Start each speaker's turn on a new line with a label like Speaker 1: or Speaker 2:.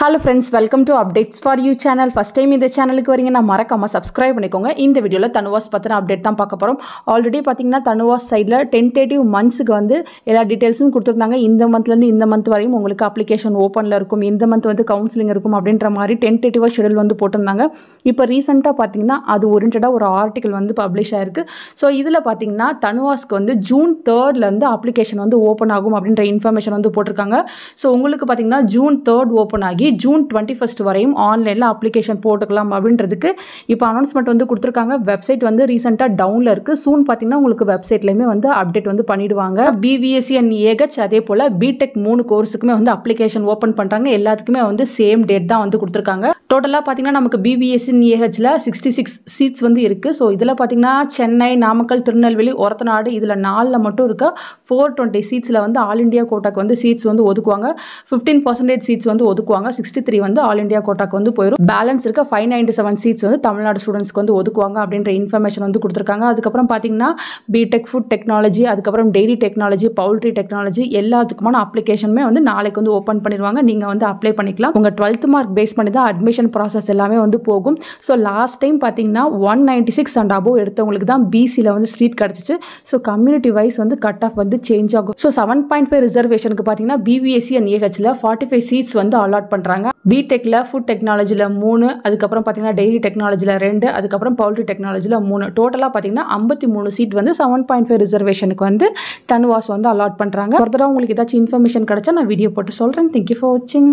Speaker 1: Hello friends, welcome to Updates for You channel. First time இந்த சேனலுக்கு வரீங்கன்னா மறக்காம subscribe பண்ணிக்கோங்க. இந்த வீடியோல தனுவாஸ் பத்தின அப்டேட் தான் பார்க்க போறோம். ஆல்ரெடி பாத்தீங்கன்னா தனுவாஸ் சைடுல டென்டேட்டிவ் மந்த்ஸ்க்கு வந்து எல்லா டீடைல்ஸும் கொடுத்திருந்தாங்க. இந்த மந்த்ல இருந்து இந்த மந்த் வரையும் உங்களுக்கு அப்ளிகேஷன் ஓபன்ல இருக்கும். இந்த மந்த் வந்து கவுன்சிலிங் இருக்கும் அப்படின்ற மாதிரி டென்டேட்டிவா ஷெட்யூல் வந்து போட்டுருந்தாங்க. இப்போ ரீசன்ட்டா பாத்தீங்கன்னா அது ஓரியன்டடா ஒரு ஆர்டிகல் வந்து பப்ளிஷ் ஆயிருக்கு. சோ இதுல பாத்தீங்கன்னா தனுவாஸ்க்கு வந்து ஜூன் 3ல இருந்து அப்ளிகேஷன் வந்து ஓபன் ஆகும் அப்படின்ற இன்ஃபர்மேஷன் வந்து போட்டிருக்காங்க. சோ உங்களுக்கு பாத்தீங்கன்னா ஜூன் 3 ஓபன் ஆகி ஜூன் 21 வரையும் ஆன்லைனில் அப்ளிகேஷன் போட்டுக்கலாம் அப்படின்றதுக்கு இப்போ அனௌன்ஸ்மெண்ட் வந்து கொடுத்துருக்காங்க. வெப்சைட் வந்து ரீசெண்டாக டவுனில் இருக்குது. சூன் பார்த்தீங்கன்னா உங்களுக்கு வெப்சைட்லையுமே வந்து அப்டேட் வந்து பண்ணிடுவாங்க. பிவிஎஸ்சி அண்ட் ஏஹெச் அதே போல் பிடெக் 3 கோர்ஸுக்குமே வந்து அப்ளிகேஷன் ஓப்பன் பண்ணுறாங்க. எல்லாத்துக்குமே வந்து சேம் டேட் தான் வந்து கொடுத்துருக்காங்க. டோட்டலாக பார்த்தீங்கன்னா நமக்கு பிவிஎஸ்சி அண்ட் ஏஹெச்சில் 66 சீட்ஸ் வந்து இருக்குது. ஸோ இதில் பார்த்தீங்கன்னா சென்னை, நாமக்கல், திருநெல்வேலி, ஒரத்தநாடு இதில் 4ல் மட்டும் இருக்க 420 சீட்ஸில் வந்து ஆல் இண்டியா கோட்டாக்கு வந்து சீட்ஸ் வந்து ஒதுக்குவாங்க. 15% சீட்ஸ் வந்து ஒதுக்குவாங்க. 63 வந்து ஆல் இண்டியா கோட்டாக்கு வந்து போயிடும். பேலன்ஸ் இருக்க 597 சீட்ஸ் வந்து தமிழ்நாடு ஸ்டூடெண்ட்ஸ்க்கு வந்து ஒதுக்குவாங்க அப்படின்ற இன்ஃபர்மேஷன் வந்து கொடுத்துருக்காங்க. அதுக்கப்புறம் பார்த்தீங்கன்னா பிடெக் ஃபுட் டெக்னாலஜி, அதுக்கப்புறம் டெய்ரி டெக்னாலஜி, பவுல்ட்ரி டெக்னாலஜி எல்லாத்துக்குமான அப்ளிகேஷனுமே வந்து நாளைக்கு வந்து ஓப்பன் பண்ணிடுவாங்க. நீங்கள் வந்து அப்ளை பண்ணிக்கலாம். உங்கள் 12th மார்க் பேஸ் பண்ணி தான் அட்மிஷன் ப்ராசஸ் எல்லாமே வந்து போகும். ஸோ லாஸ்ட் டைம் பார்த்தீங்கன்னா 196 அண்ட் அபோவ் எடுத்தவங்களுக்கு தான் பிசியில் வந்து சீட் கிடச்சிச்சு. ஸோ கம்யூனிட்டி வைஸ் வந்து கட் ஆஃப் வந்து சேஞ்ச் ஆகும். ஸோ 7.5 ரிசர்வேஷனுக்கு பார்த்தீங்கன்னா பிவிஎஸ்சி அண்ட் ஏஹெச்சில் 45 சீட்ஸ் வந்து அலாட் பண்ணுறாங்க. பிடெக்கில் ஃபுட் டெக்னாலஜியில் 3, அதுக்கப்புறம் பார்த்தீங்கன்னா டெய்ரி டெக்னாலஜியில் 2, அதுக்கப்புறம் பவுல்ட்ரி டெக்னாலஜியில் 3, டோட்டலாக பார்த்தீங்கன்னா 53 சீட் வந்து 7.5 ரிசர்வேஷனுக்கு வந்து தனுவாஸ் வந்து அலாட் பண்ணுறாங்க. ஃபர்தராக உங்களுக்கு ஏதாச்சும் இன்ஃபர்மேஷன் கிடைச்சா நான் வீடியோ போட்டு சொல்கிறேன். தேங்க்யூ ஃபார் வாட்சிங்.